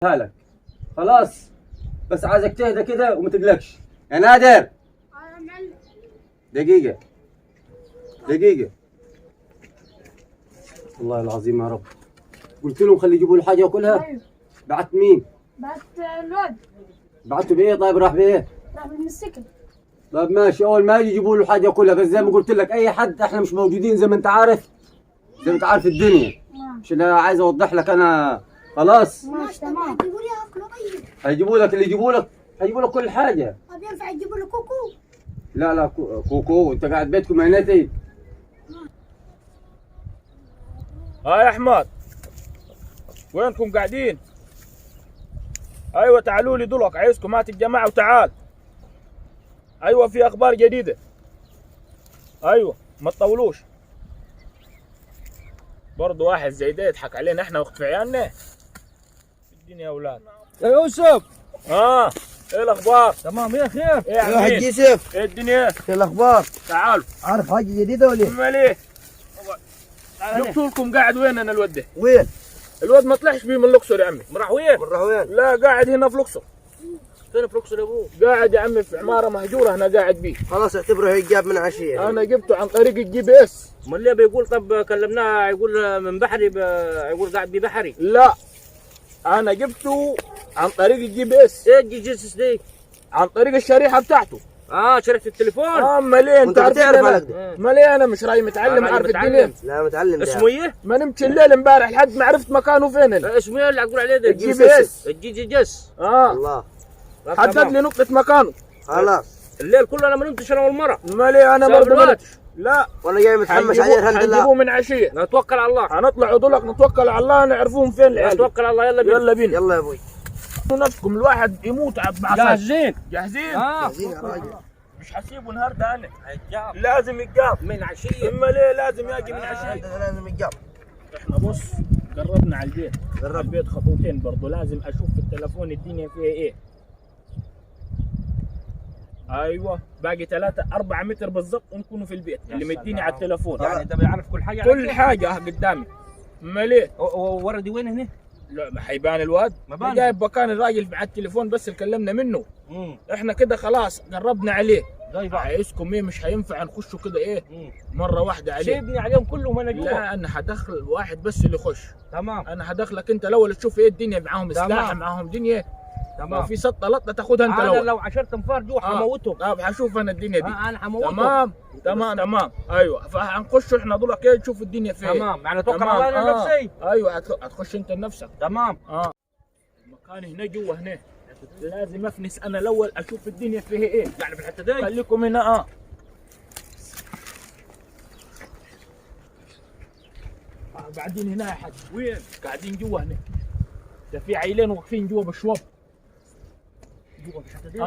هالك خلاص، بس عايزك تهدى كده وما تقلقش يا نادر. دقيقة دقيقة، والله العظيم يا رب قلت لهم خلي يجيبوا له حاجة ياكلها. ايوه بعت مين؟ بعت الواد بعته بايه؟ طيب راح بايه؟ راح بالمسكن. طيب ماشي، اول ما يجي يجيبوا له حاجة ياكلها، بس زي ما قلت لك اي حد احنا مش موجودين زي ما انت عارف، زي ما انت عارف الدنيا، عشان انا عايز اوضح لك انا. خلاص ماشي تمام. هتجيبوا لي اكله طيب؟ هيجيبوا لك اللي يجيبوا لك، هيجيبوا لك كل حاجة. طب ينفع يجيبوا لي كوكو؟ لا لا كوكو، انت قاعد بيتكم يا نتي. ها يا احمد، وينكم قاعدين؟ ايوه تعالوا لي دلوقتي، عايزكم هات الجماعه وتعال. ايوه في اخبار جديده. ايوه ما تطولوش. برضه واحد زي ده يضحك علينا احنا وقت في عيالنا. الدنيا يا اولاد. يا يوسف، ايه الاخبار؟ تمام يا خير. ايه يا يا عمين؟ حاج يوسف، ايه الدنيا؟ ايش الاخبار؟ تعالوا. عارف حاجه جديده ولا إيه؟ امال ايه؟ جبت لكم قاعد وين انا الواد ده؟ وين؟ الواد ما طلعش بيه من الاقصر يا عمي. راح وين؟ من وين؟ لا قاعد هنا في الاقصر. فين في الاقصر يا ابوه؟ قاعد يا عمي في عماره مهجوره انا قاعد بيه. خلاص اعتبره هي جاب من عشيه. انا جبته عن طريق الجي بي اس. امال ليه بيقول؟ طب كلمناه يقول من بحري يقول قاعد ببحري. لا انا جبته عن طريق الجي بي اس. ايه الجي جيسس دي؟ عن طريق الشريحه بتاعته. شركة التليفون. امال ايه وانت بتعرف على كده؟ امال ايه انا مش راي متعلم عارف الدنيا. لا متعلم ده. اسمه ايه؟ ما نمتش الليل امبارح لحد ما عرفت مكانه فين. اسمه ايه اللي هتقول عليه ده؟ الجي بي اس. الجي جي جيس. الله. حدد لي نقطه مكانه. خلاص. الليل كله انا ما نمتش انا والمرة. امال ايه انا برضه ما نمتش. لا وانا جاي متحمس عليه الحمد حنجيبوه لله. من عشيه. نتوكل على الله. هنطلع ضلك نتوكل على الله نعرفوهم فين العيال. نتوكل على الله. يلا بينا. يلا بينا. يلا يا ابوي. نفسكم الواحد يموت مع جاهزين. جاهزين؟ جاهزين يا راجل. مش هسيبه النهارده انا. هيتجاب لازم يتجاب من عشية. امال ايه لازم يجي من عشيه. لازم يتجاب. احنا بص قربنا على البيت. قرب. البيت خطوتين برضه، لازم اشوف في التلفون الدنيا فيها ايه. ايوه باقي 3-4 متر بالضبط ونكونوا في البيت اللي مديني على التلفون. يعني انت بيعرف كل حاجة؟ كل حاجه قدامي. امال ايه؟ وردي وين هنا؟ لا ما حيبان الواد. ما بان. جايب مكان الراجل على التليفون بس اللي كلمنا منه. احنا كده خلاص قربنا عليه. طيب عايزكم ايه مش هينفع نخشوا كده ايه مره واحده عليه. سيبني عليهم كلهم انا جوا. لا انا هدخل واحد بس اللي يخش. تمام انا هدخلك انت الاول تشوف ايه الدنيا معاهم سلاح تمام. معاهم دنيا. تمام. في سطه لطه تاخدها انت انا الاول. لو 10 انفار جوا حموتهم. طب هشوف انا الدنيا دي. انا حموتهم. تمام ايوه، فهنخش احنا دول كده نشوف الدنيا فين. تمام يعني توكل على الله انا نفسي. ايوه هتخش انت لنفسك. تمام. المكان هنا جوا هنا لازم افنس انا الاول اشوف الدنيا فيها ايه. يعني في الحتة دي. خليكم هنا. قاعدين هنا يا حاج. وين؟ قاعدين جوا هنا. ده في عيلين واقفين جوا بشوب. جوا في الحتة دي.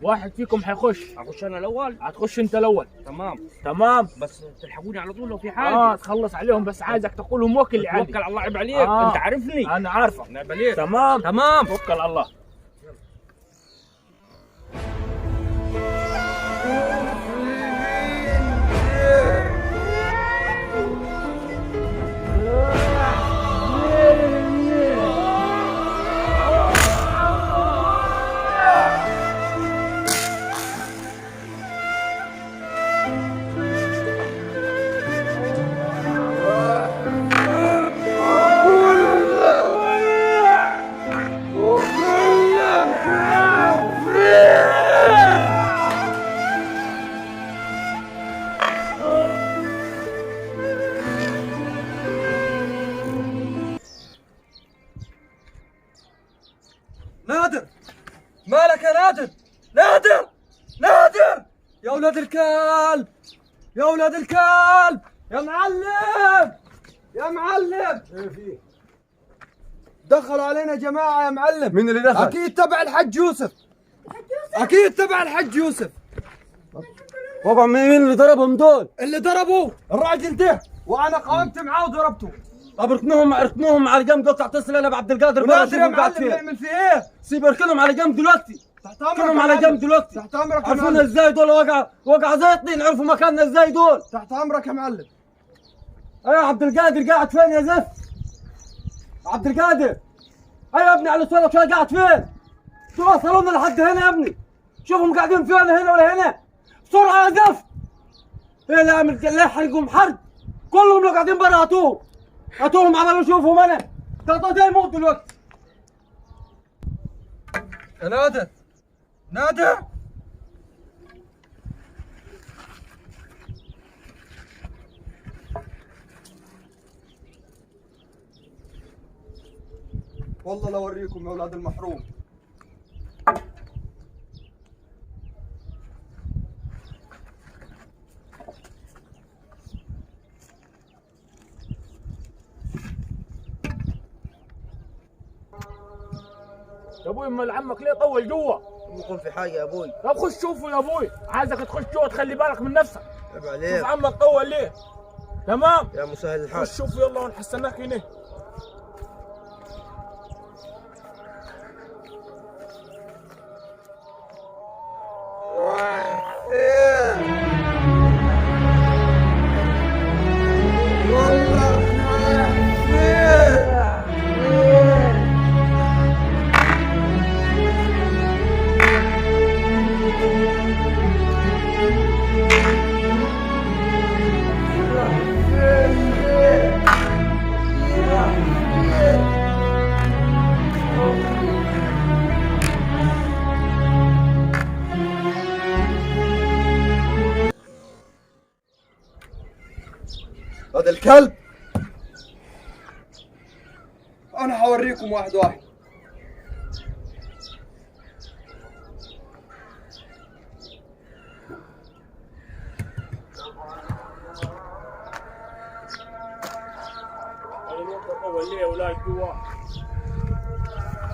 واحد فيكم حيخش. اخش انا الاول. هتخش انت الاول. تمام. بس تلحقوني على طول لو في حاجة. تخلص عليهم، بس عايزك تقول لهم وكل اللي عندي. توكل على الله. عيب عليك. انت عارفني. انا عارفك. عيب عليك. تمام توكل على الله. نادر، مالك يا نادر؟ نادر يا ولاد الكلب، يا ولاد الكلب، يا معلم، يا معلم. ايه في؟ دخلوا علينا جماعة يا معلم. مين اللي دخل؟ أكيد تبع الحج يوسف. أكيد تبع الحج يوسف. طبعا مين اللي ضربهم دول؟ اللي ضربوه الراجل ده، وأنا قاومت معاه وضربته. طب اركنوهم على جنب دلوقتي، اتصل انا بعبد القادر. ونادر يا معلم نعمل في إيه؟ سيب اركنهم على جنب دلوقتي. تحت أمرك اركنهم يا على معلم. جنب دلوقتي. تحت أمرك يا عرفونا معلم. ازاي دول؟ وقع زي الطين، عرفوا مكاننا ازاي دول؟ تحت أمرك يا معلم. ايه يا عبد القادر قاعد فين يا زفت؟ عبد القادر ايوه يا ابني على الصالة شوية قاعد فين؟ توصلونا لحد هنا يا ابني. شوفهم قاعدين فين هنا ولا هنا؟ بسرعة يا زفت. ايه لا اعمل لا يحرقهم حرق. كلهم لو قاعدين برا هاتوهم. هاتوهم عمالوا اشوفهم انا. قطعتين يموت دلوقتي. يا نادر نادر والله لو اوريكم يا اولاد المحروم. يا ابوي امال عمك ليه طول جوا؟ يكون في حاجه يا ابوي. طب خش شوفه يا ابوي، عايزك تخش جوا تخلي بالك من نفسك. عيب شوف عليك عمك طول ليه؟ تمام؟ يا مسهل الحال. خش شوف يلا ونحسناك هنا. هذا الكلب انا حوريكم واحد واحد. طول ليه يا اولاد جوا؟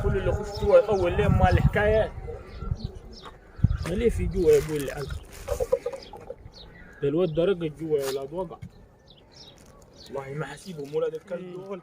كل اللي يخش جوا يطول ليه مال الحكايات؟ ليه في جوا يا ابوي العلم؟ ده الواد ده رقد جوا يا اولاد وقع. والله ما حسيبهم ولاد الكلب دول.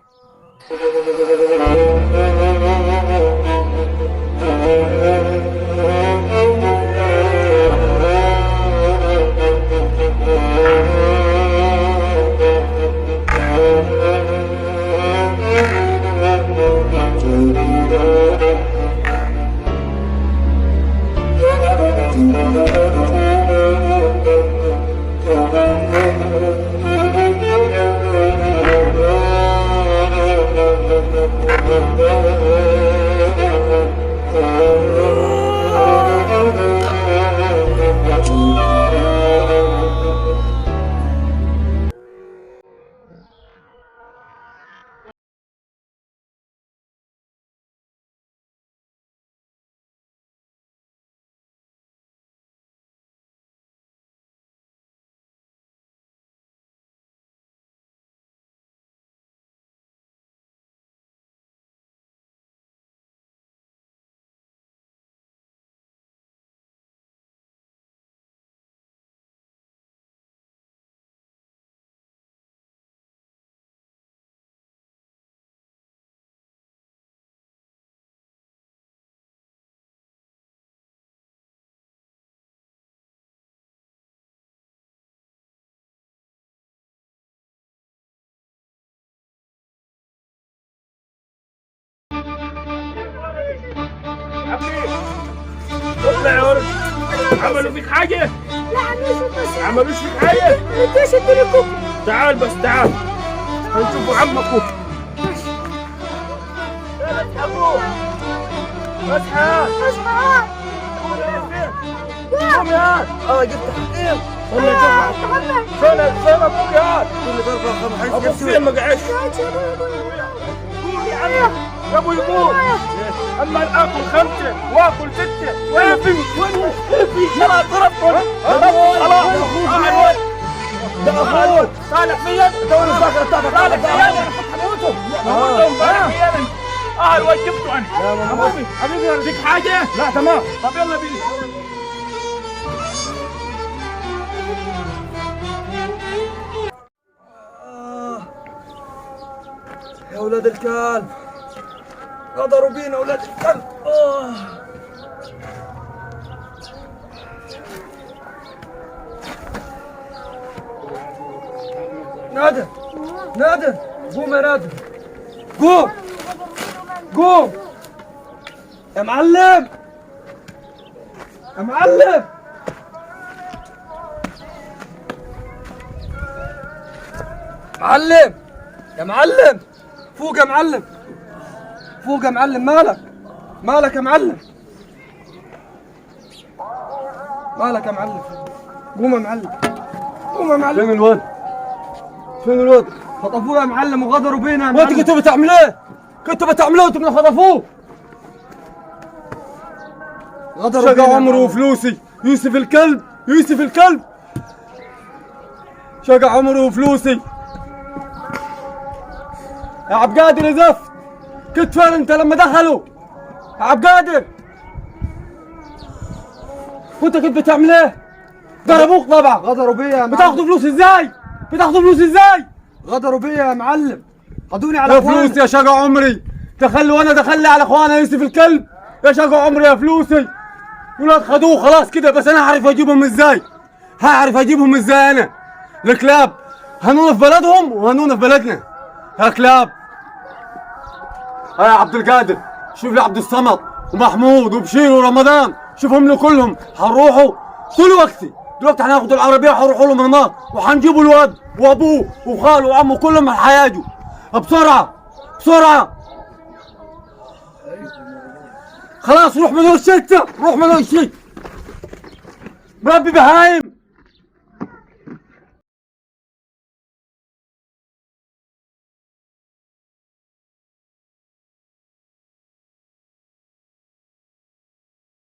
اطلع يا ولد. عملوا فيك حاجة؟ لا عمي عملوش فيك حاجة؟ ليش اديني كوكو؟ تعال بس تعال هنشوفوا عمك هو. اصحى اصحى قوم يا جبت حقيقة. خلنا نشوف فين ابوك يا كل ضربة خمس ابوك فين ما قعدش. قوم يا عمي يا ابوي قوم. اما اكل 5 واكل 6 وين في خلاص ضربت خلاص. ده اخوك طالع فيا تو الفاكهه بتاعتك طالع فيا انا كنت هموتهم طالع فيا انا الواد جبته انا حبيبي حبيبي فيك حاجه؟ لا تمام. طب يلا بينا. يا ولاد الكلب غدروا بينا ولاد الكلب. نادر نادر قوم يا نادر قوم قوم. يا معلم يا معلم معلم يا معلم فوق يا معلم فوق يا معلم مالك يا معلم مالك يا معلم قوم يا معلم قوم يا معلم فين الواد؟ فين الواد؟ خطفوه يا معلم وغدروا بينا يا وانت معلم كنتوا بتعملوا ايه؟ كنتوا بتعملوا انتوا بدكم خطفوه غدروا بينا شقى يا عمره معلم. وفلوسي يوسف الكلب يوسف الكلب شقى عمره وفلوسي يا عبد القادر يا زفت كنت فين انت لما دخلوا يا عبد القادر وانت كنت بتعمل ايه؟ ضربوك طبعا غدروا بيا يا معلم بتاخذوا فلوس ازاي؟ بتاخذوا فلوس ازاي؟ غدروا بيا يا معلم خدوني على يا اخواني فلوس يا شقى عمري تخلوا وانا دخلي على اخوانا يوسف الكلب يا شقى عمري يا فلوسي ولاد خدوه خلاص كده بس انا هعرف اجيبهم ازاي هعرف اجيبهم ازاي انا الكلاب هنونا في بلدهم وهنونا في بلدنا يا كلاب يا عبد القادر شوف لي عبد الصمد ومحمود وبشير ورمضان شوفهم له كلهم هنروحوا كل وقتي دلوقتي هناخدوا العربيه وهنروحوا لهم هناك وهنجيبوا الواد وابوه وخاله وعمه كلهم هيجوا بسرعه بسرعه خلاص روح من وش انت روح من وش مربي بهايم